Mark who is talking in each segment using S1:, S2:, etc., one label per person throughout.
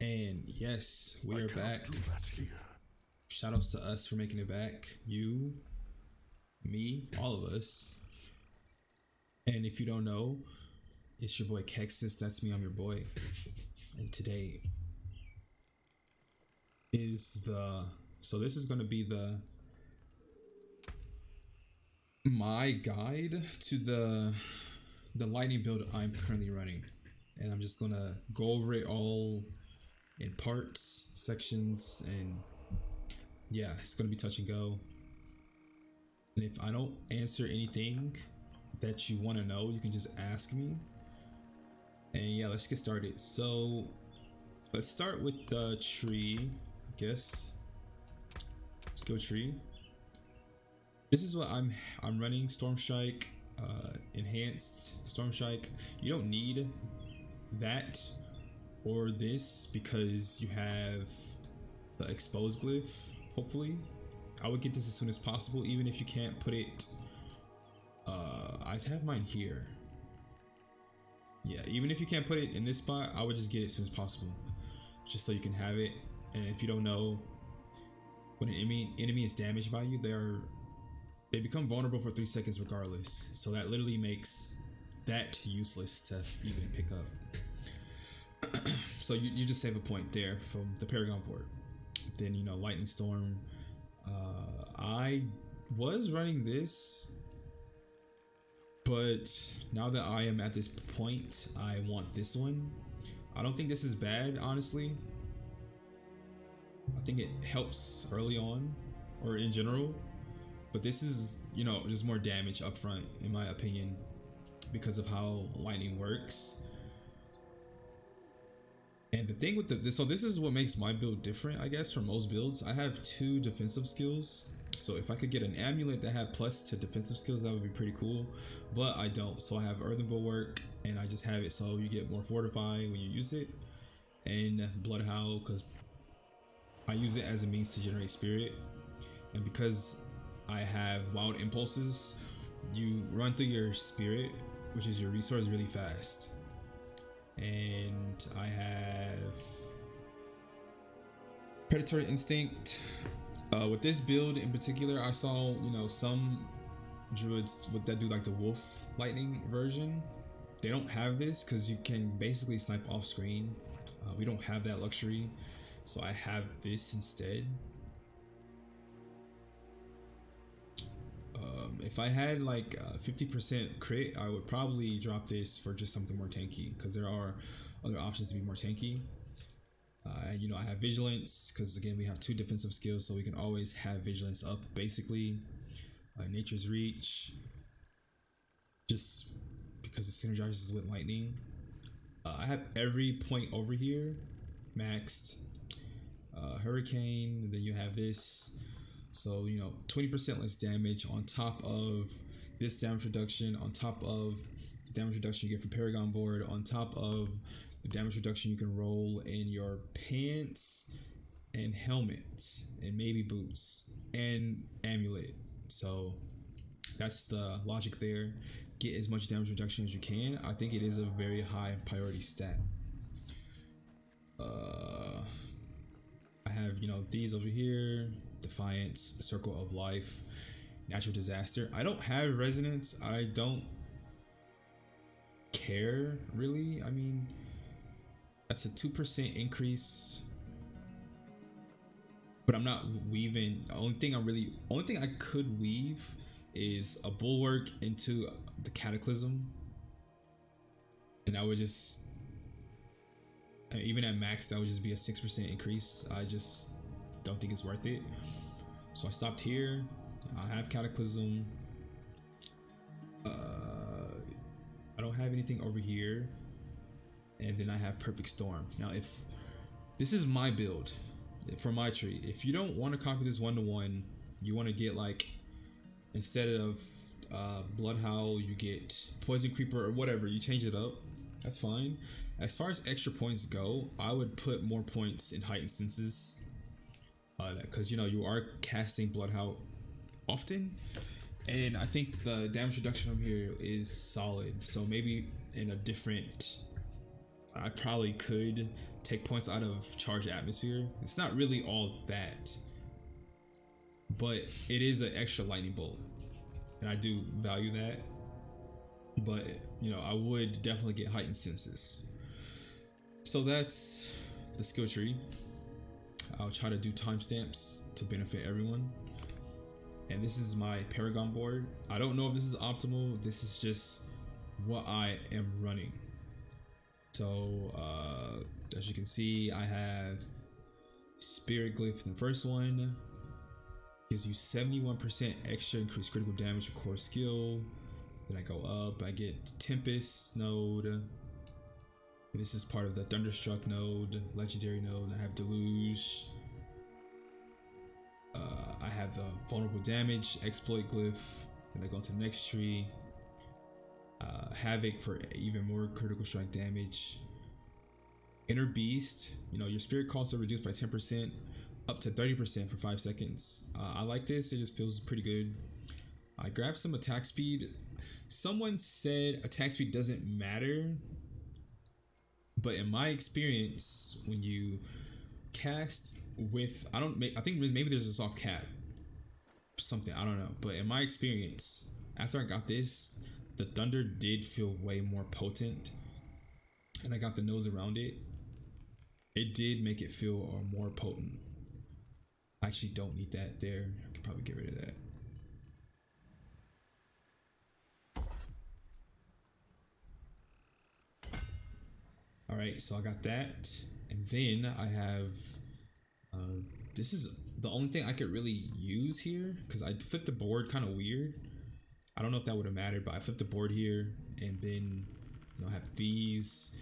S1: And yes, we are back. Shoutouts to us for making it back. You, me, all of us. And if you don't know, it's your boy Kexis. That's me. I'm your boy. And today is this is going to be my guide to the lightning build I'm currently running. And I'm just going to go over it all in parts, sections, and yeah, it's gonna be touch and go. And if I don't answer anything that you want to know, you can just ask me. And yeah, let's get started. So let's start with the tree, I guess. Skill tree. This is what I'm running. Storm Strike, enhanced Storm Strike. You don't need that or this because you have the exposed glyph. Hopefully I would get this as soon as possible, even if you can't put it I have mine here. Yeah, even if you can't put it in this spot, I would just get it as soon as possible, just so you can have it. And if you don't know, when an enemy is damaged by you, they become vulnerable for 3 seconds regardless, so that literally makes that useless to even pick up. So you just save a point there from the Paragon board. Then Lightning Storm. I was running this, but now that I am at this point, I want this one. I don't think this is bad, honestly. I think it helps early on or in general, but this is just more damage up front in my opinion because of how lightning works. And the thing with this is what makes my build different, I guess, from most builds. I have 2 defensive skills, so if I could get an amulet that had plus to defensive skills, that would be pretty cool, but I don't. So I have Earthen Bulwark, and I just have it so you get more fortify when you use it, and Blood Howl because I use it as a means to generate spirit, and because I have wild impulses, you run through your spirit, which is your resource, really fast. And I have Predatory Instinct. With this build in particular, I saw some druids that do like the wolf lightning version. They don't have this because you can basically snipe off screen. We don't have that luxury, so I have this instead. If I had like 50% crit, I would probably drop this for just something more tanky, because there are other options to be more tanky. I have vigilance because again we have 2 defensive skills, so we can always have vigilance up basically. Nature's reach, just because it synergizes with lightning. I have every point over here maxed. Hurricane, then you have this. So 20% less damage on top of this damage reduction, on top of the damage reduction you get from Paragon board, on top of the damage reduction you can roll in your pants and helmet and maybe boots and amulet. So that's the logic there. Get as much damage reduction as you can. I think it is a very high priority stat. I have these over here: Defiance, Circle of Life, Natural Disaster. I don't have Resonance. I don't care really. I mean, that's a 2% increase, but I'm not weaving. The only thing I could weave is a Bulwark into the Cataclysm, and that would just, even at max, that would just be a 6% increase. I just don't think it's worth it, so I stopped here. I have Cataclysm. I don't have anything over here, and then I have Perfect Storm. Now, if this is my build for my tree, if you don't want to copy this 1-to-1, you want to get like, instead of Blood Howl, you get Poison Creeper or whatever, you change it up, that's fine. As far as extra points go, I would put more points in Heightened Senses, because you are casting Blood Howl often, and I think the damage reduction from here is solid. So maybe in a different I probably could take points out of charged atmosphere. It's not really all that, but it is an extra lightning bolt, and I do value that. But you know, I would definitely get heightened senses. So that's the skill tree. I'll try to do timestamps to benefit everyone. And this is my Paragon board. I don't know if this is optimal. This is just what I am running. So as you can see, I have Spirit Glyph in the first one. Gives you 71% extra increased critical damage with core skill. Then I go up, I get Tempest node. This is part of the Thunderstruck node, legendary node. I have Deluge. I have the vulnerable damage, exploit glyph. Then I go into the next tree. Havoc for even more critical strike damage. Inner Beast, you know, your spirit costs are reduced by 10%, up to 30% for 5 seconds. I like this, it just feels pretty good. I grabbed some attack speed. Someone said attack speed doesn't matter, but in my experience, when you cast with, I think maybe there's a soft cap, something, I don't know. But in my experience, after I got this, the thunder did feel way more potent, and I got the nose around it. It did make it feel more potent. I actually don't need that there. I could probably get rid of that. All right, so I got that, and then I have this is the only thing I could really use here, because I flipped the board kind of weird. I don't know if that would have mattered, but I flipped the board here, and then I have these,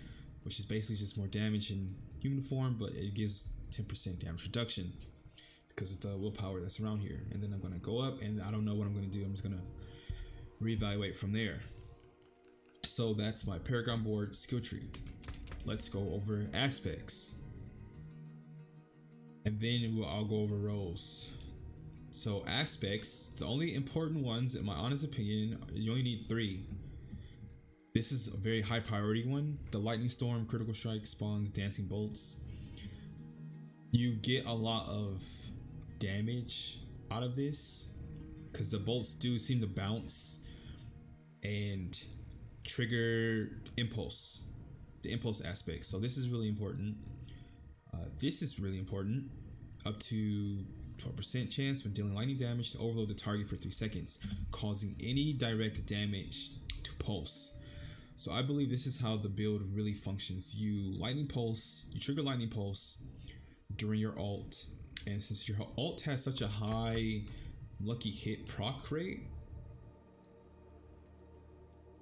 S1: which is basically just more damage in human form, but it gives 10% damage reduction because of the willpower that's around here. And then I'm gonna go up, and I don't know what I'm gonna do. I'm just gonna reevaluate from there. So that's my Paragon board skill tree. Let's go over aspects, and then I'll go over roles. So aspects, the only important ones, in my honest opinion, you only need 3. This is a very high priority one. The Lightning Storm, Critical Strike, Spawns, Dancing Bolts. You get a lot of damage out of this because the bolts do seem to bounce and trigger impulse, the impulse aspect. So this is really important. This is really important. Up to 12% chance when dealing lightning damage to overload the target for 3 seconds, causing any direct damage to pulse. So I believe this is how the build really functions. You lightning pulse, you trigger lightning pulse during your ult, and since your ult has such a high lucky hit proc rate,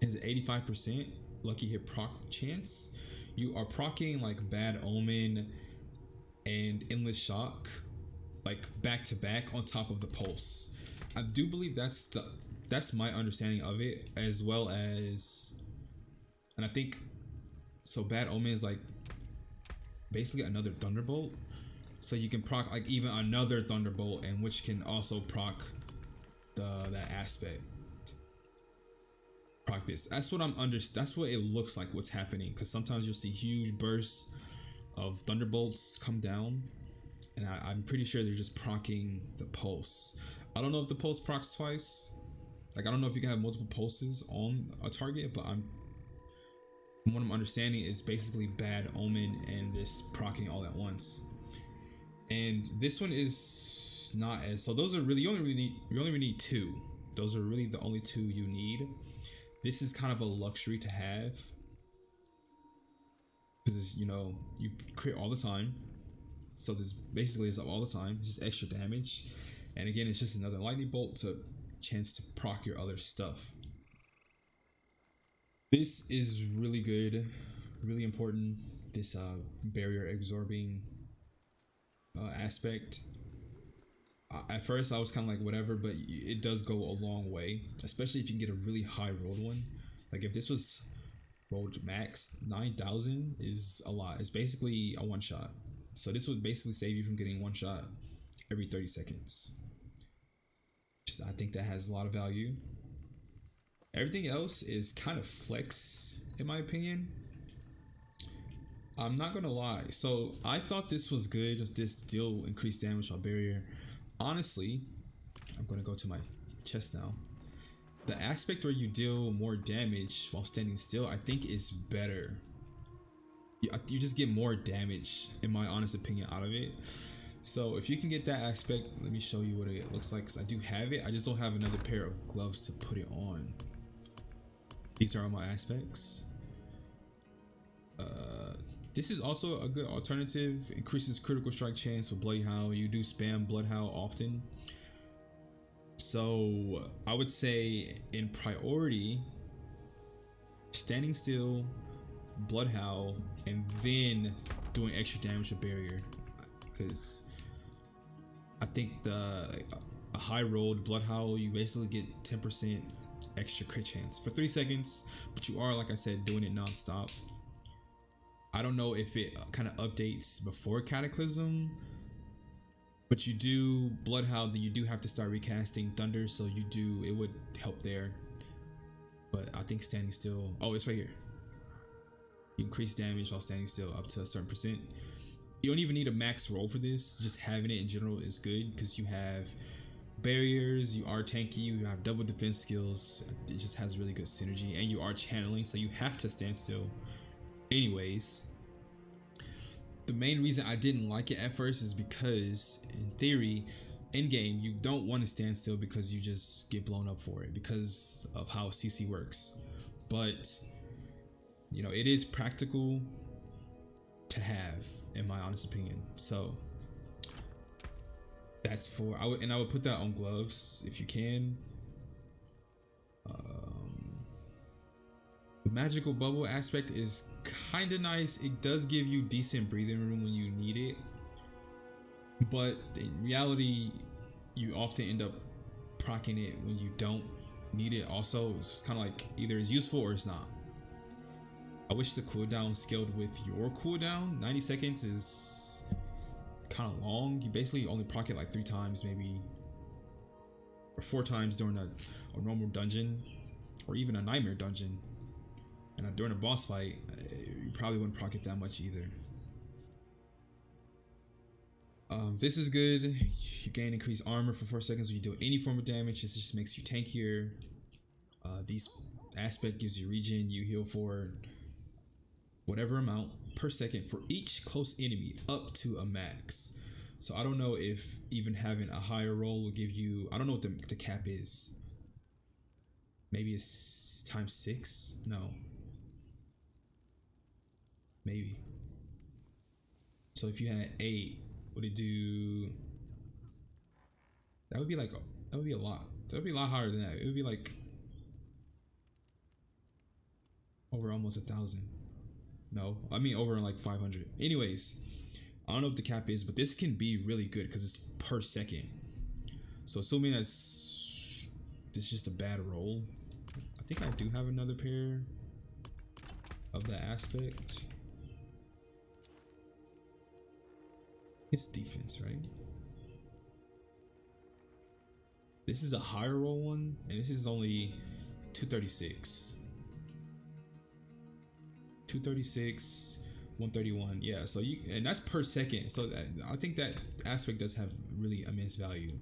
S1: is 85% lucky hit proc chance, you are proccing like Bad Omen and Endless Shock like back to back on top of the pulse. I do believe that's my understanding of it, as well as, and I think so Bad Omen is like basically another Thunderbolt, so you can proc like even another Thunderbolt, and which can also proc that aspect. Proc this. That's what that's what it looks like what's happening, because sometimes you'll see huge bursts of Thunderbolts come down, and I'm pretty sure they're just proccing the pulse. I don't know if the pulse procs twice. Like, I don't know if you can have multiple pulses on a target, but from what I'm understanding, is basically Bad Omen and this proccing all at once. And this one is not as, so those are really, you only really need 2. Those are really the only 2 you need. This is kind of a luxury to have, because you know, you crit all the time. So this basically is all the time, just extra damage. And again, it's just another lightning bolt to chance to proc your other stuff. This is really good, really important. This barrier absorbing aspect. At first I was kind of like whatever, but it does go a long way, especially if you can get a really high rolled one. Like if this was rolled max 9,000 is a lot. It's basically a one shot. So this would basically save you from getting one shot every 30 seconds. I think that has a lot of value. Everything else is kind of flex in my opinion. I'm not gonna lie. So I thought this was good. This deal increased damage while barrier. Honestly, I'm gonna go to my chest now. The aspect where you deal more damage while standing still, I think is better. You just get more damage, in my honest opinion, out of it. So if you can get that aspect, let me show you what it looks like. Cause I do have it. I just don't have another pair of gloves to put it on. These are all my aspects. This is also a good alternative. Increases critical strike chance with Bloody Howl. You do spam Blood Howl often. So I would say in priority, standing still, Blood Howl, and then doing extra damage with barrier. Because I think a high rolled Blood Howl, you basically get 10% extra crit chance for 3 seconds, but you are, like I said, doing it non-stop. I don't know if it kind of updates before Cataclysm, but you do Blood Howl, then you do have to start recasting Thunder, so it would help there. But I think standing still, oh, it's right here. You increase damage while standing still up to a certain percent. You don't even need a max roll for this. Just having it in general is good because you have barriers, you are tanky, you have double defense skills. It just has really good synergy, and you are channeling, so you have to stand still. Anyways, the main reason I didn't like it at first is because, in theory, Endgame, you don't want to stand still because you just get blown up for it because of how CC works. But you know, it is practical to have, in my honest opinion. So that's for I would put that on gloves if you can. The magical bubble aspect is kind of nice. It does give you decent breathing room when you need it, but in reality, you often end up proccing it when you don't need it. Also, it's just kind of like either it's useful or it's not. I wish the cooldown scaled with your cooldown. 90 seconds is kind of long. You basically only proc it like 3 times, maybe, or 4 times during a normal dungeon, or even a nightmare dungeon. And during a boss fight, you probably wouldn't proc it that much either. This is good. You gain increased armor for 4 seconds when you do any form of damage. This just makes you tankier. These aspect gives you regen. You heal for whatever amount per second for each close enemy up to a max. So I don't know if even having a higher roll will give you, I don't know what the cap is. Maybe it's times 6? No. Maybe. So if you had 8, would it do? That would be like, that would be a lot. That would be a lot higher than that. It would be like over almost 1,000. No, I mean over like 500. Anyways, I don't know what the cap is, but this can be really good because it's per second. So assuming this is just a bad roll, I think I do have another pair of the aspect. It's defense, right? This is a higher roll one, and this is only 236. 236, 131. Yeah, so and that's per second. So I think that aspect does have really immense value.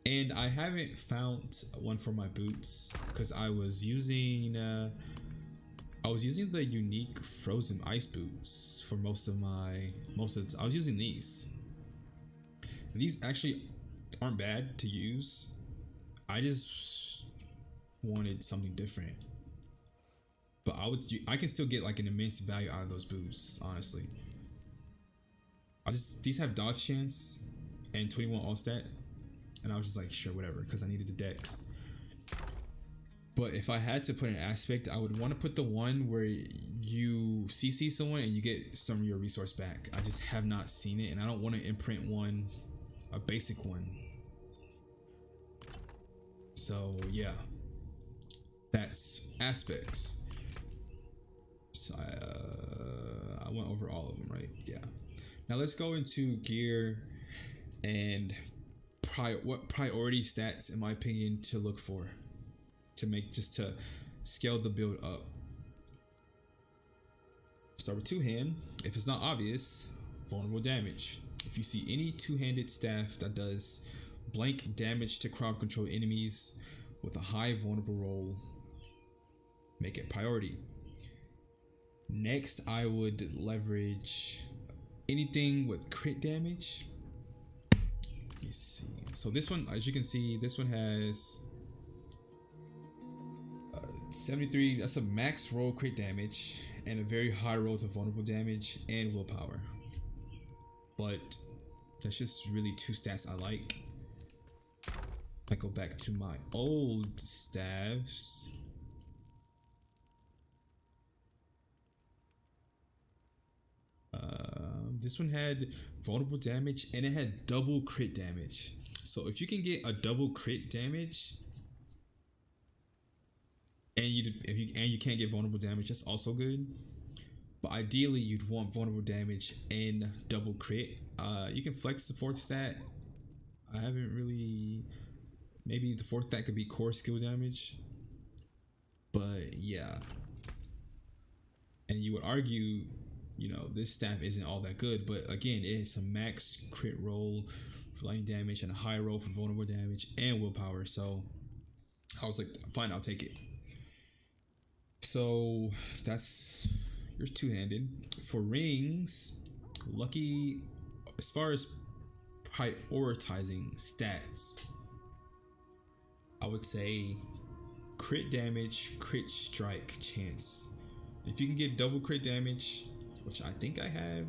S1: And I haven't found one for my boots because I was using the unique frozen ice boots for most of I was using these. These actually aren't bad to use. I just wanted something different. But I can still get like an immense value out of those boots, honestly. These have dodge chance and 21 all stat, and I was just like, sure, whatever, because I needed the dex. But if I had to put an aspect, I would want to put the one where you CC someone and you get some of your resource back. I just have not seen it, and I don't want to imprint one, a basic one. So yeah, that's aspects. So I went over all of them, right? Yeah. Now let's go into gear and what priority stats, in my opinion, to look for to scale the build up. start with two-hand. If it's not obvious, vulnerable damage. If you see any two-handed staff that does blank damage to crowd control enemies with a high vulnerable roll, make it priority. Next, I would leverage anything with crit damage. Let me see. So this one, as you can see, this one has 73. That's a max roll crit damage and a very high roll to vulnerable damage and willpower. But that's just really two stats I like. I go back to my old staves. This one had vulnerable damage and it had double crit damage. So if you can get a double crit damage and you can't get vulnerable damage, that's also good. But ideally you'd want vulnerable damage and double crit. You can flex the fourth stat. I haven't really, maybe the fourth stat could be core skill damage, but yeah. And you would argue, you know, this staff isn't all that good, but again, it's a max crit roll for lightning damage and a high roll for vulnerable damage and willpower. So I was like, fine, I'll take it. So that's your two-handed. For rings, lucky, as far as prioritizing stats, I would say crit damage, crit strike chance. If you can get double crit damage, which I think I have.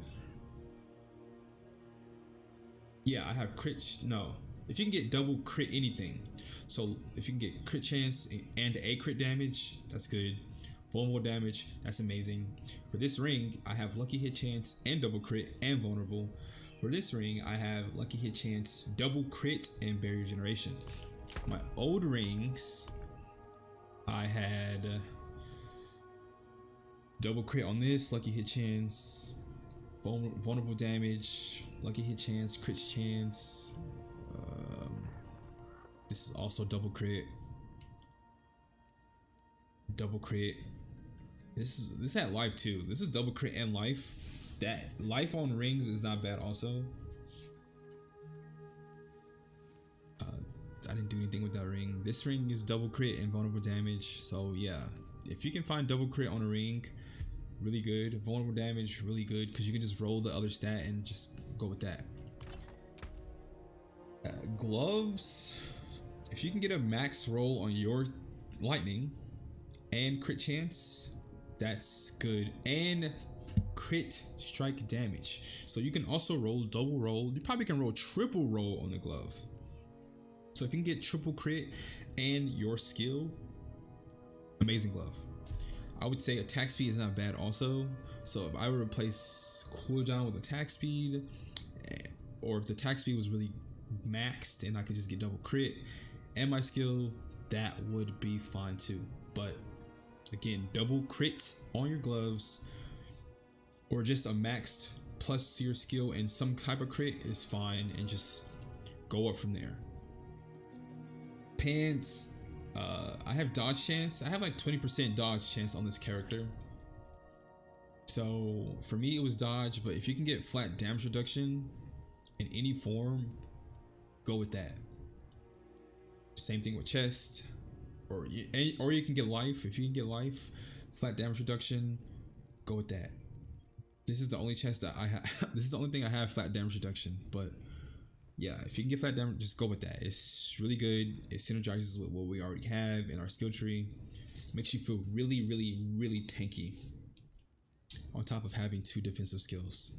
S1: Yeah, I have crit. No, if you can get double crit anything. So if you can get crit chance and a crit damage, that's good. Vulnerable damage, that's amazing. For this ring, I have lucky hit chance and double crit and vulnerable. For this ring, I have lucky hit chance, double crit, and barrier generation. My old rings, I had double crit on this, lucky hit chance, vulnerable damage, lucky hit chance, crit chance. This is also double crit. Double crit. This had life too. This is double crit and life. That life on rings is not bad also. I didn't do anything with that ring. This ring is double crit and vulnerable damage. So yeah, if you can find double crit on a ring, really good. Vulnerable damage, really good, because you can just roll the other stat and just go with that. Gloves, if you can get a max roll on your lightning and crit chance, that's good. And crit strike damage, so you can also roll double roll. You probably can roll triple roll on the glove. So if you can get triple crit and your skill, amazing glove. I would say attack speed is not bad also. So if I would replace cooldown with attack speed, or if the attack speed was really maxed and I could just get double crit and my skill, that would be fine too. But again, double crit on your gloves or just a maxed plus to your skill and some type of crit is fine, and just go up from there. Pants, I have dodge chance. I have like 20% dodge chance on this character. So for me it was dodge, but if you can get flat damage reduction in any form, go with that. Same thing with chest, or you can get life. If you can get life, flat damage reduction, go with that. This is the only chest that I have. This is the only thing I have flat damage reduction, but yeah, if you can get flat damage, just go with that. It's really good. It synergizes with what we already have in our skill tree. Makes you feel really, really, really tanky, on top of having two defensive skills.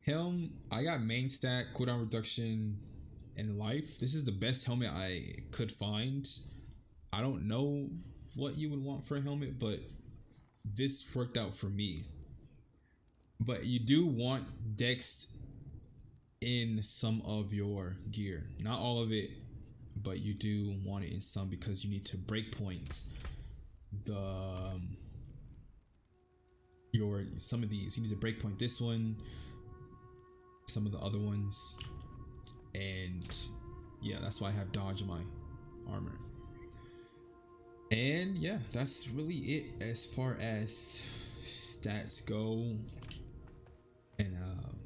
S1: Helm, I got main stat, cooldown reduction, and life. This is the best helmet I could find. I don't know what you would want for a helmet, but this worked out for me. But you do want dex in some of your gear, not all of it, but you do want it in some, because you need to breakpoint some of these. You need to breakpoint this one, some of the other ones, and yeah, that's why I have dodge in my armor. And yeah, that's really it as far as stats go, and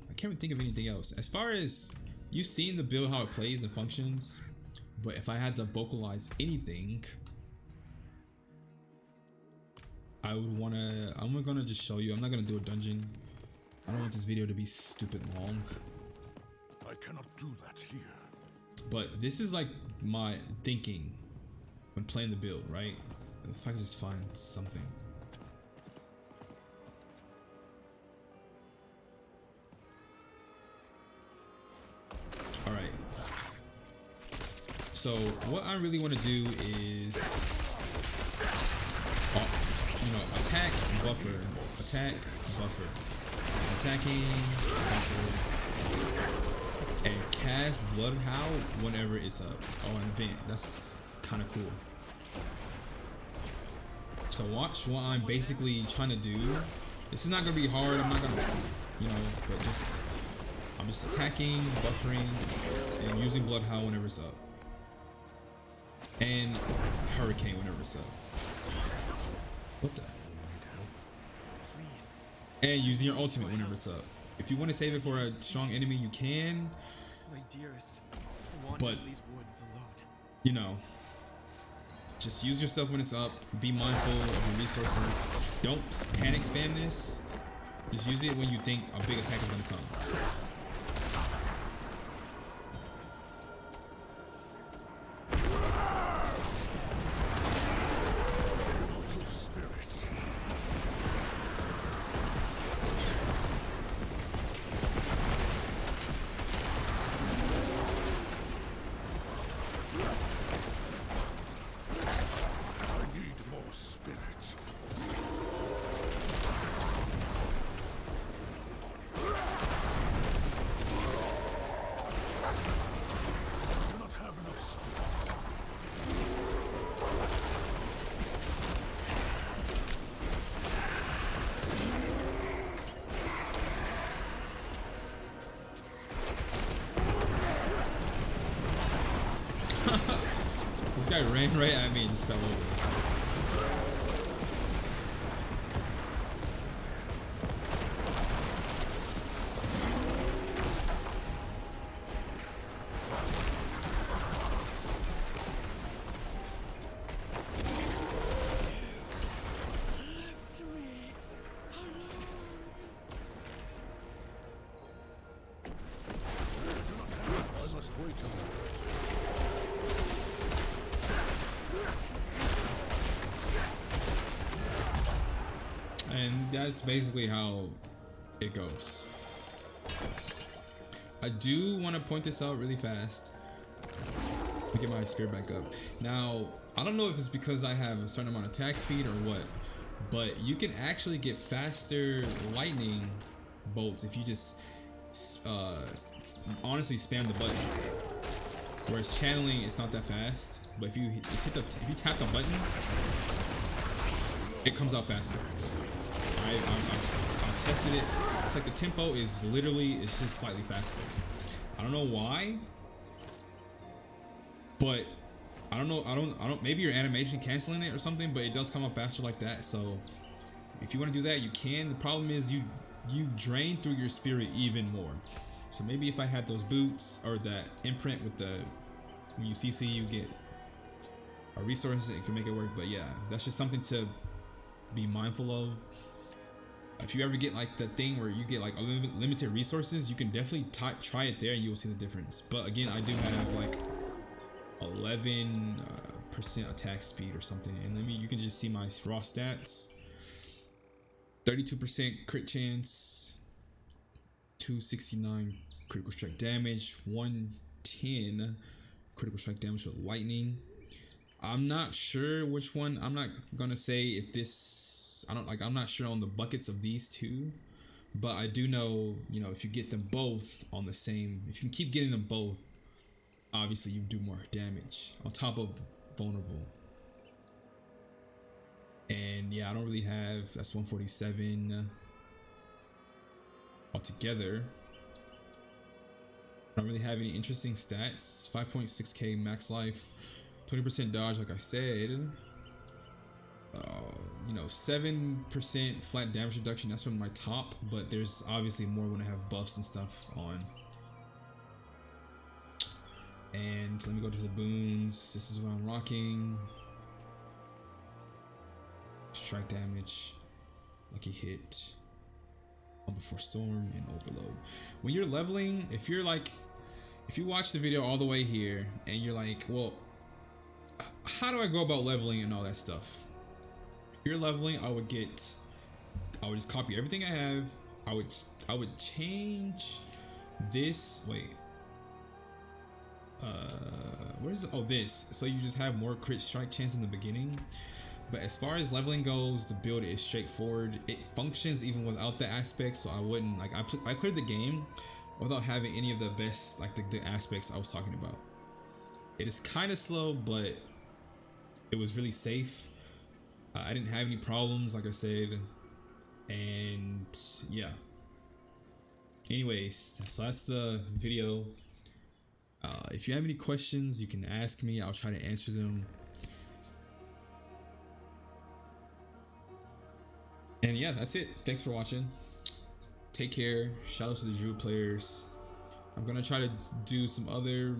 S1: I can't really think of anything else. As far as you've seen the build, how it plays and functions, but if I had to vocalize anything, I'm gonna just show you. I'm not gonna do a dungeon. I don't want this video to be stupid long.
S2: I cannot do that here.
S1: But this is like my thinking when playing the build, right? If I could just find something. All right. So what I really want to do is, attack, buffer, attack, buffer, attacking, buffer, and cast Blood Howl whenever it's up. Oh, an event. That's kind of cool. So watch what I'm basically trying to do. This is not gonna be hard. I'm not gonna, but I'm just attacking, buffering, and using Blood Howl whenever it's up, and Hurricane whenever it's up. What the? And using your ultimate whenever it's up. If you want to save it for a strong enemy, you can.
S3: My dearest,
S1: but
S3: these woods alone.
S1: Just use your stuff when it's up. Be mindful of your resources. Don't panic spam this. Just use it when you think a big attack is gonna come. This guy ran right at me and just fell over. And that's basically how it goes. I do want to point this out really fast. Let me get my spear back up. Now, I don't know if it's because I have a certain amount of attack speed or what, but you can actually get faster lightning bolts if you just honestly spam the button. Whereas channeling, it's not that fast, but if you just if you tap the button, it comes out faster. I've tested it. It's like the tempo is it's just slightly faster. I don't know why, but I don't maybe your animation canceling it or something, but it does come up faster like that. So if you want to do that, you can. The problem is you drain through your spirit even more. So maybe if I had those boots or that imprint with when you CC, you get a resource, it can make it work. But yeah, that's just something to be mindful of. If you ever get like the thing where you get like limited resources, you can definitely try it there and you will see the difference. But again, I do have like 11% attack speed or something, and you can just see my raw stats. 32% crit chance, 269 critical strike damage, 110 critical strike damage with lightning. I'm not sure which one. I'm not gonna say if this. I'm not sure on the buckets of these two, but I do know, if you get them both on the same, if you can keep getting them both, obviously you do more damage on top of vulnerable. And yeah, I don't really have, that's 147 altogether. I don't really have any interesting stats. 5.6k max life, 20% dodge, like I said. 7% flat damage reduction. That's from my top, but there's obviously more when I have buffs and stuff on. And let me go to the boons. This is what I'm rocking. Strike damage, lucky hit, before storm, and overload. When you're leveling, if you watch the video all the way here and you're like, well, how do I go about leveling and all that stuff? If you're leveling, I would just copy everything I have. I would change this. Wait. Where is it? Oh, this. So you just have more crit strike chance in the beginning. But as far as leveling goes, the build is straightforward. It functions even without the aspects, so I wouldn't like. I cleared the game without having any of the best the aspects I was talking about. It is kind of slow, but it was really safe. I didn't have any problems, like I said, and yeah. Anyways, so that's the video. If you have any questions, you can ask me. I'll try to answer them. And yeah, that's it. Thanks for watching. Take care. Shout out to the Druid players. I'm gonna try to do some other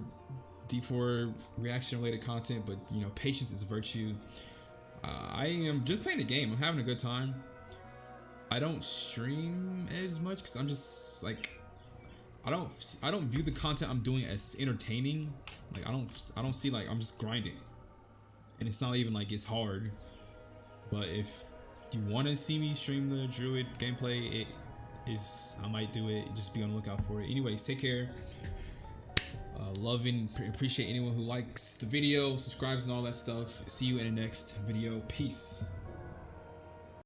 S1: D4 reaction related content, but patience is a virtue. I am just playing the game. I'm having a good time. I don't stream as much because I'm just like, I don't view the content I'm doing as entertaining. Like I don't see like I'm just grinding, and it's not even like it's hard. But if you want to see me stream the Druid gameplay, I might do it. Just be on the lookout for it. Anyways, take care. Love and appreciate anyone who likes the video, subscribes, and all that stuff. See you in the next video. Peace.